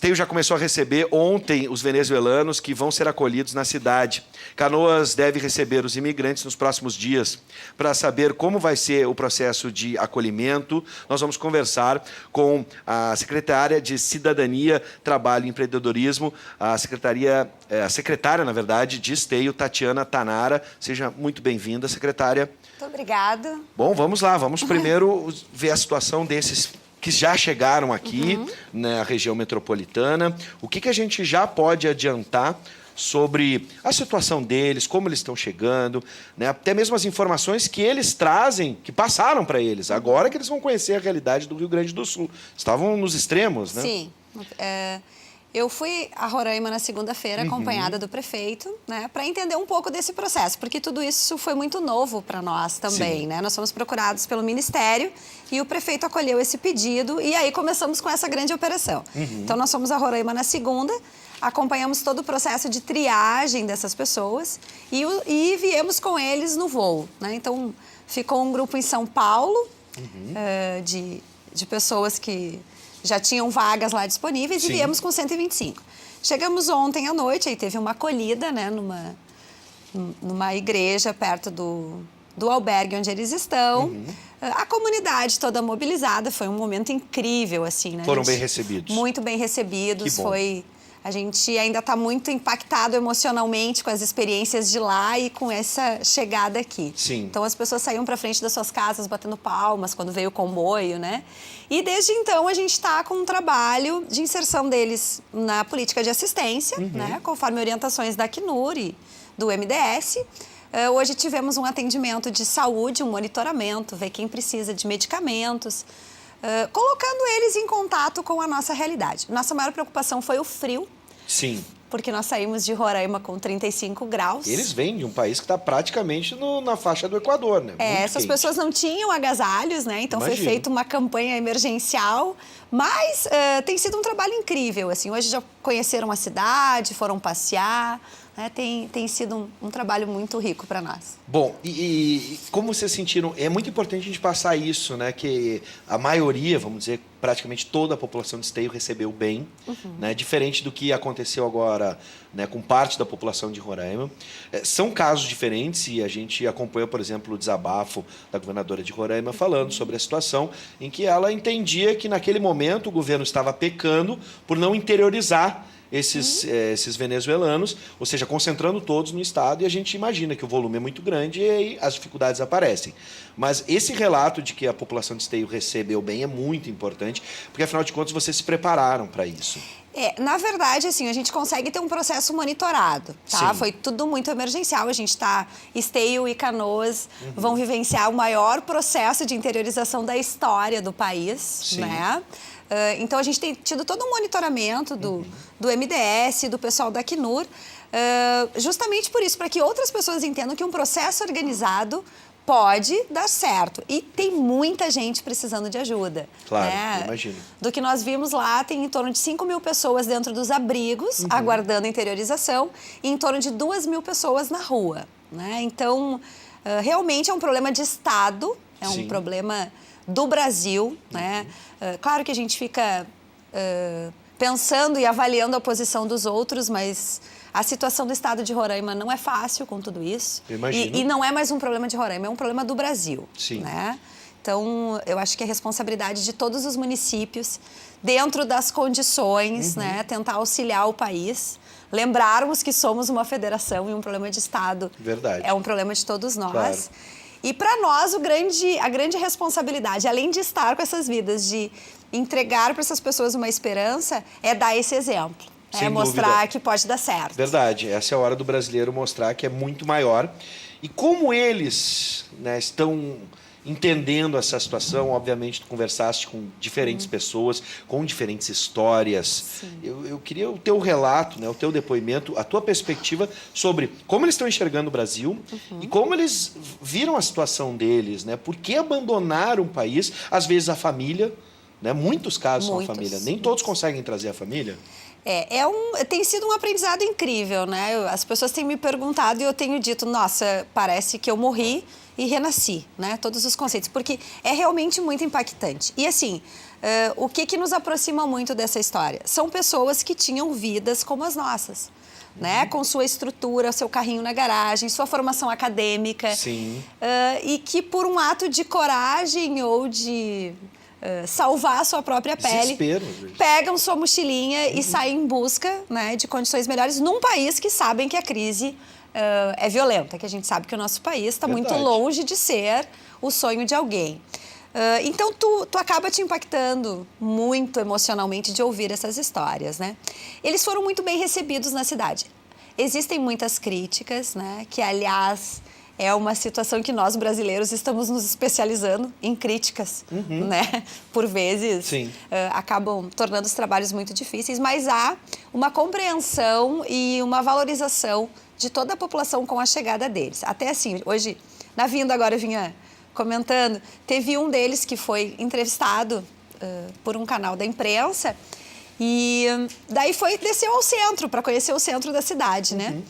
Esteio já começou a receber ontem os venezuelanos que vão ser acolhidos na cidade. Canoas deve receber os imigrantes nos próximos dias. Para saber como vai ser o processo de acolhimento, nós vamos conversar com a secretária de Cidadania, Trabalho e Empreendedorismo, a secretária, na verdade, de Esteio, Tatiana Tanara. Seja muito bem-vinda, secretária. Muito obrigada. Bom, vamos lá. Vamos primeiro ver a situação desses que já chegaram aqui na região metropolitana. O que a gente já pode adiantar sobre a situação deles, como eles estão chegando, né? Até mesmo as informações que eles trazem, que passaram para eles, agora que eles vão conhecer a realidade do Rio Grande do Sul. Estavam nos extremos, né? Sim. Eu fui a Roraima na segunda-feira, acompanhada do prefeito, né, para entender um pouco desse processo, porque tudo isso foi muito novo para nós também, né? Nós fomos procurados pelo Ministério e o prefeito acolheu esse pedido e aí começamos com essa grande operação. Então, nós fomos a Roraima na segunda, acompanhamos todo o processo de triagem dessas pessoas e viemos com eles no voo, né? Então, ficou um grupo em São Paulo de pessoas que já tinham vagas lá disponíveis. Sim. E viemos com 125. Chegamos ontem à noite, aí teve uma acolhida, né, numa igreja perto do albergue onde eles estão. A comunidade toda mobilizada, foi um momento incrível, assim, né? Foram bem recebidos. Muito bem recebidos, que bom. A gente ainda está muito impactado emocionalmente com as experiências de lá e com essa chegada aqui. Sim. Então, as pessoas saíam para frente das suas casas batendo palmas quando veio o comboio, né? E desde então, a gente está com um trabalho de inserção deles na política de assistência, né? Conforme orientações da Acnur e do MDS. Hoje tivemos um atendimento de saúde, um monitoramento, ver quem precisa de medicamentos, colocando eles em contato com a nossa realidade. Nossa maior preocupação foi o frio. Sim. Porque nós saímos de Roraima com 35 graus. Eles vêm de um país que está praticamente na faixa do Equador, né? Essas pessoas não tinham agasalhos, né? Então foi feita uma campanha emergencial. Mas tem sido um trabalho incrível, assim. Hoje já conheceram a cidade, foram passear. Tem sido um trabalho muito rico para nós. Bom, e como vocês sentiram, é muito importante a gente passar isso, né? Que a maioria, vamos dizer, praticamente toda a população de Esteio recebeu bem, né? Diferente do que aconteceu agora, né, com parte da população de Roraima. São casos diferentes e a gente acompanha, por exemplo, o desabafo da governadora de Roraima falando sobre a situação em que ela entendia que naquele momento o governo estava pecando por não interiorizar esses venezuelanos, ou seja, concentrando todos no estado, e a gente imagina que o volume é muito grande e aí as dificuldades aparecem. Mas esse relato de que a população de Esteio recebeu bem é muito importante, porque afinal de contas vocês se prepararam para isso. Na verdade, assim, a gente consegue ter um processo monitorado, tá? Sim. Foi tudo muito emergencial, a gente Esteio e Canoas vão vivenciar o maior processo de interiorização da história do país, Sim. né? Então, a gente tem tido todo um monitoramento do MDS, do pessoal da Acnur, justamente por isso, para que outras pessoas entendam que um processo organizado pode dar certo. E tem muita gente precisando de ajuda. Claro, né? imagino. Do que nós vimos lá, tem em torno de 5.000 pessoas dentro dos abrigos, aguardando a interiorização, e em torno de 2.000 pessoas na rua. Né? Então, realmente é um problema de Estado, é um problema do Brasil, né? Claro que a gente fica pensando e avaliando a posição dos outros, mas a situação do estado de Roraima não é fácil com tudo isso. E não é mais um problema de Roraima, é um problema do Brasil. Sim. Né? Então, eu acho que é responsabilidade de todos os municípios, dentro das condições, né, tentar auxiliar o país. Lembrarmos que somos uma federação e um problema de Estado. Verdade. É um problema de todos nós. Claro. E para nós, a grande responsabilidade, além de estar com essas vidas, de entregar para essas pessoas uma esperança, é dar esse exemplo. Sem mostrar dúvida. Que pode dar certo. Verdade. Essa é a hora do brasileiro mostrar que é muito maior. E como eles, né, estão entendendo essa situação, obviamente tu conversaste com diferentes pessoas, com diferentes histórias. Eu queria o teu relato, né, o teu depoimento, a tua perspectiva sobre como eles estão enxergando o Brasil e como eles viram a situação deles, né? Por que abandonaram o país, às vezes a família, né? Muitos casos são a família, nem todos conseguem trazer a família. Tem sido um aprendizado incrível, né? As pessoas têm me perguntado e eu tenho dito, nossa, parece que eu morri e renasci, né? Todos os conceitos, porque é realmente muito impactante. E assim, o que nos aproxima muito dessa história? São pessoas que tinham vidas como as nossas. Né? Com sua estrutura, seu carrinho na garagem, sua formação acadêmica. Sim. E que por um ato de coragem ou de salvar a sua própria pele, pegam sua mochilinha e saem em busca, né, de condições melhores num país que sabem que a crise é violenta, que a gente sabe que o nosso país está muito longe de ser o sonho de alguém. Então, tu acaba te impactando muito emocionalmente de ouvir essas histórias, né? Eles foram muito bem recebidos na cidade. Existem muitas críticas, né? Que, aliás, é uma situação que nós, brasileiros, estamos nos especializando em críticas, né? Por vezes, acabam tornando os trabalhos muito difíceis, mas há uma compreensão e uma valorização de toda a população com a chegada deles. Até assim, hoje, na vinda agora, eu vinha comentando, teve um deles que foi entrevistado por um canal da imprensa e daí desceu ao centro para conhecer o centro da cidade, né?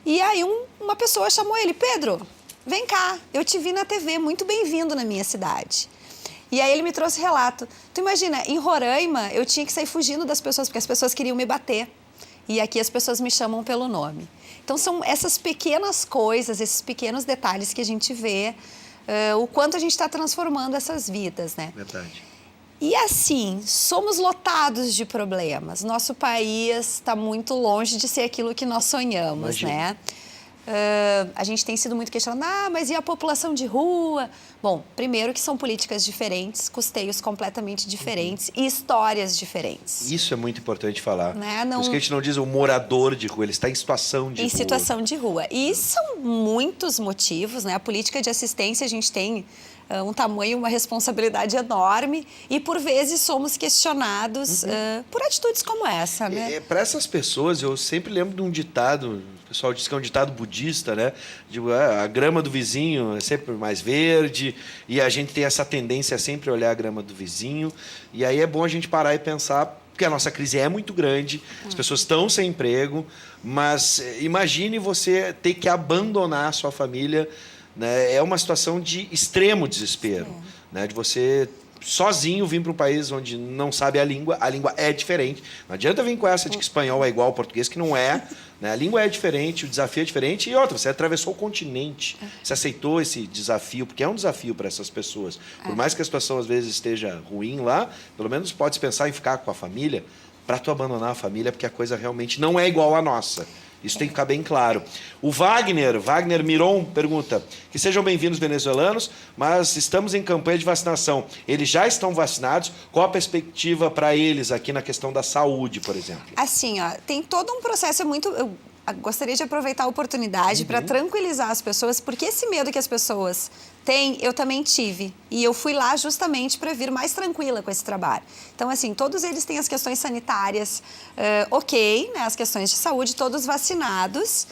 E aí uma pessoa chamou ele: Pedro, vem cá, eu te vi na TV, muito bem-vindo na minha cidade. E aí ele me trouxe relato. Tu imagina, em Roraima eu tinha que sair fugindo das pessoas porque as pessoas queriam me bater. E aqui as pessoas me chamam pelo nome. Então são essas pequenas coisas, esses pequenos detalhes que a gente vê o quanto a gente está transformando essas vidas, né? Verdade. E assim, somos lotados de problemas. Nosso país está muito longe de ser aquilo que nós sonhamos, né? A gente tem sido muito questionado, mas e a população de rua? Bom, primeiro que são políticas diferentes, custeios completamente diferentes e histórias diferentes. Isso é muito importante falar. Né? Por isso que a gente não diz o morador de rua, ele está em situação de rua. Em situação de rua. E são muitos motivos, né? A política de assistência, a gente tem um tamanho, uma responsabilidade enorme e, por vezes, somos questionados por atitudes como essa, né? Para essas pessoas, eu sempre lembro de um ditado, o pessoal diz que é um ditado budista, né? A grama do vizinho é sempre mais verde e a gente tem essa tendência a sempre olhar a grama do vizinho. E aí é bom a gente parar e pensar, porque a nossa crise é muito grande, as pessoas estão sem emprego, mas imagine você ter que abandonar a sua família, né? É uma situação de extremo desespero, né? De você sozinho vir para um país onde não sabe a língua é diferente. Não adianta vir com essa de que espanhol é igual ao português, que não é, né? A língua é diferente, o desafio é diferente. E outra, você atravessou o continente, você aceitou esse desafio, porque é um desafio para essas pessoas. Por mais que a situação às vezes esteja ruim lá, pelo menos pode pensar em ficar com a família, para tu abandonar a família, porque a coisa realmente não é igual à nossa. Isso tem que ficar bem claro. O Wagner Miron pergunta que sejam bem-vindos venezuelanos, mas estamos em campanha de vacinação. Eles já estão vacinados? Qual a perspectiva para eles aqui na questão da saúde, por exemplo? Assim, ó, tem todo um processo muito... Eu gostaria de aproveitar a oportunidade para tranquilizar as pessoas, porque esse medo que as pessoas têm, eu também tive. E eu fui lá justamente para vir mais tranquila com esse trabalho. Então, assim, todos eles têm as questões sanitárias ok, né, as questões de saúde, todos vacinados.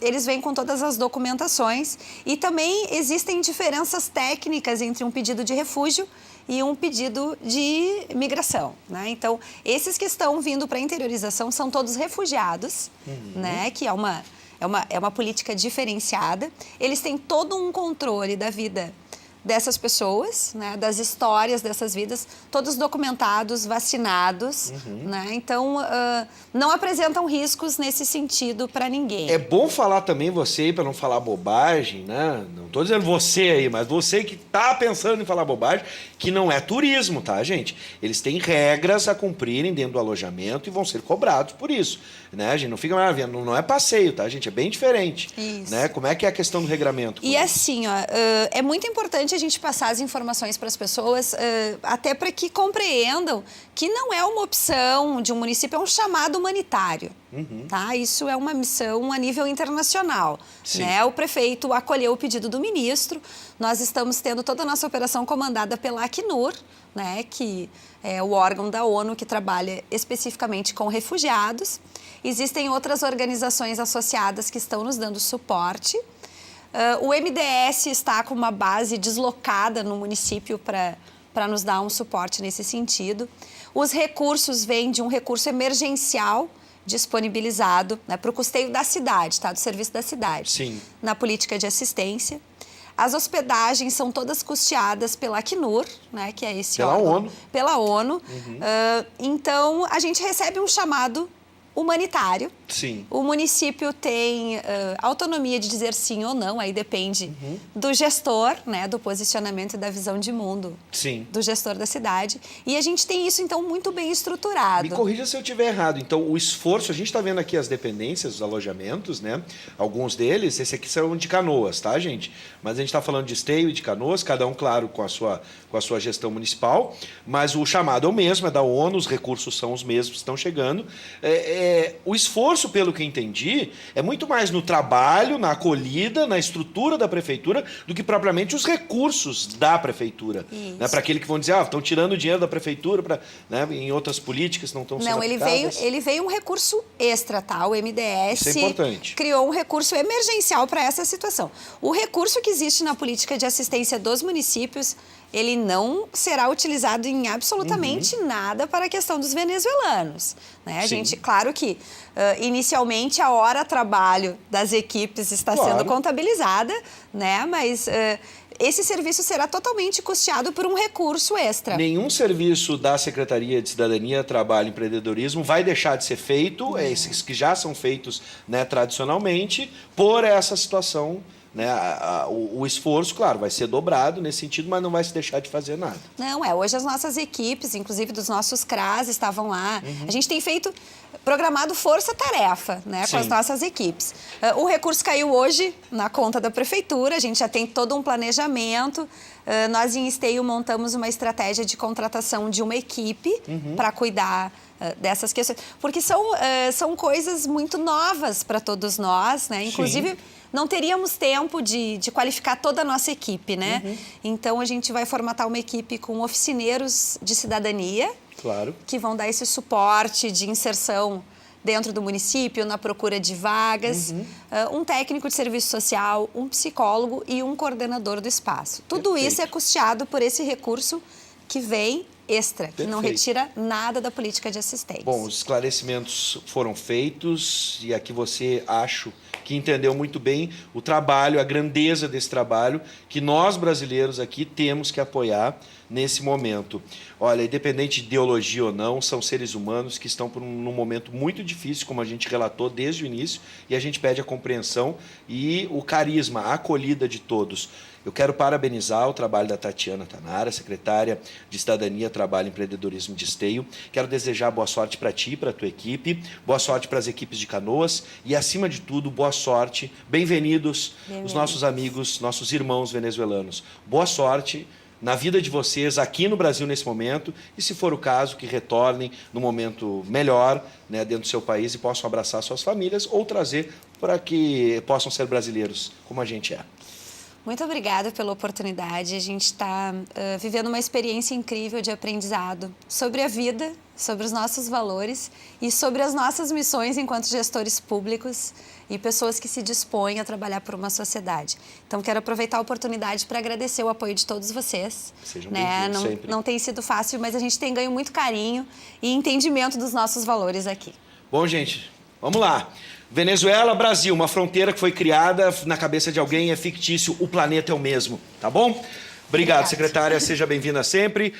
Eles vêm com todas as documentações. E também existem diferenças técnicas entre um pedido de refúgio e um pedido de migração, né? Então, esses que estão vindo para a interiorização são todos refugiados, né? Que é uma política diferenciada. Eles têm todo um controle da vida dessas pessoas, né? Das histórias dessas vidas, todos documentados, vacinados, né? Então, não apresentam riscos nesse sentido para ninguém. É bom falar também você aí, para não falar bobagem, né? Não estou dizendo você aí, mas você que está pensando em falar bobagem, que não é turismo, tá, gente? Eles têm regras a cumprirem dentro do alojamento e vão ser cobrados por isso, né? A gente não fica maravilhando, não é passeio, tá, gente? É bem diferente. Isso. Né? Como é que é a questão do regramento? E assim, ó, é muito importante a gente passar as informações para as pessoas, até para que compreendam que não é uma opção de um município, é um chamado humanitário. Tá? Isso é uma missão a nível internacional. Né? O prefeito acolheu o pedido do ministro. Nós estamos tendo toda a nossa operação comandada pela Acnur, né? Que é o órgão da ONU que trabalha especificamente com refugiados. Existem outras organizações associadas que estão nos dando suporte. O MDS está com uma base deslocada no município para nos dar um suporte nesse sentido. Os recursos vêm de um recurso emergencial disponibilizado, né, para o custeio da cidade, tá? Do serviço da cidade, Sim. Na política de assistência. As hospedagens são todas custeadas pela Acnur, né, que é esse Pela órgão. ONU. Pela ONU. Então, a gente recebe um chamado humanitário. Sim. O município tem autonomia de dizer sim ou não, aí depende do gestor, né, do posicionamento e da visão de mundo do gestor da cidade. E a gente tem isso, então, muito bem estruturado. Me corrija se eu estiver errado. Então, o esforço, a gente está vendo aqui as dependências, os alojamentos, né? Alguns deles, esse aqui são de Canoas, tá, gente? Mas a gente está falando de Esteio e de Canoas, cada um, claro, com a sua gestão municipal, mas o chamado é o mesmo, é da ONU, os recursos são os mesmos que estão chegando. O esforço, pelo que entendi, é muito mais no trabalho, na acolhida, na estrutura da prefeitura, do que propriamente os recursos da prefeitura. Né? Para aquele que vão dizer, estão tirando dinheiro da prefeitura, né? Em outras políticas não estão sendo aplicadas. Ele veio um recurso extra, tá? O MDS Isso é importante. Criou um recurso emergencial para essa situação. O recurso que existe na política de assistência dos municípios, ele não será utilizado em absolutamente nada para a questão dos venezuelanos. Né? A gente, claro que, inicialmente, a hora trabalho das equipes está sendo contabilizada, né? Mas esse serviço será totalmente custeado por um recurso extra. Nenhum serviço da Secretaria de Cidadania, Trabalho e Empreendedorismo vai deixar de ser feito, esses que já são feitos, né, tradicionalmente, por essa situação. Né, o esforço, claro, vai ser dobrado nesse sentido, mas não vai se deixar de fazer nada. Não, hoje as nossas equipes, inclusive dos nossos CRAs, estavam lá. A gente tem programado força-tarefa, né, com as nossas equipes. O recurso caiu hoje na conta da prefeitura, a gente já tem todo um planejamento. Nós em Esteio montamos uma estratégia de contratação de uma equipe para cuidar dessas questões, porque são coisas muito novas para todos nós, né? Inclusive, não teríamos tempo de qualificar toda a nossa equipe, né? Então, a gente vai formatar uma equipe com oficineiros de cidadania, que vão dar esse suporte de inserção dentro do município, na procura de vagas, um técnico de serviço social, um psicólogo e um coordenador do espaço. Tudo isso é custeado por esse recurso que vem extra, que não retira nada da política de assistência. Bom, os esclarecimentos foram feitos e aqui você, acho que entendeu muito bem o trabalho, a grandeza desse trabalho que nós brasileiros aqui temos que apoiar nesse momento. Olha, independente de ideologia ou não, são seres humanos que estão num momento muito difícil, como a gente relatou desde o início, e a gente pede a compreensão e o carisma, a acolhida de todos. Eu quero parabenizar o trabalho da Tatiana Tanara, secretária de Cidadania, Trabalho e Empreendedorismo de Esteio. Quero desejar boa sorte para ti e para a tua equipe, boa sorte para as equipes de Canoas e, acima de tudo, boa sorte, bem-vindos, os nossos amigos, nossos irmãos venezuelanos. Boa sorte na vida de vocês aqui no Brasil nesse momento e, se for o caso, que retornem no momento melhor, né, dentro do seu país e possam abraçar suas famílias ou trazer para que possam ser brasileiros como a gente é. Muito obrigada pela oportunidade. A gente está vivendo uma experiência incrível de aprendizado sobre a vida, sobre os nossos valores e sobre as nossas missões enquanto gestores públicos e pessoas que se dispõem a trabalhar por uma sociedade. Então, quero aproveitar a oportunidade para agradecer o apoio de todos vocês. Sejam bem-vindos sempre. Não tem sido fácil, mas a gente tem ganho muito carinho e entendimento dos nossos valores aqui. Bom, gente, vamos lá. Venezuela, Brasil, uma fronteira que foi criada na cabeça de alguém, é fictício, o planeta é o mesmo, tá bom? Obrigado, secretária, seja bem-vinda sempre.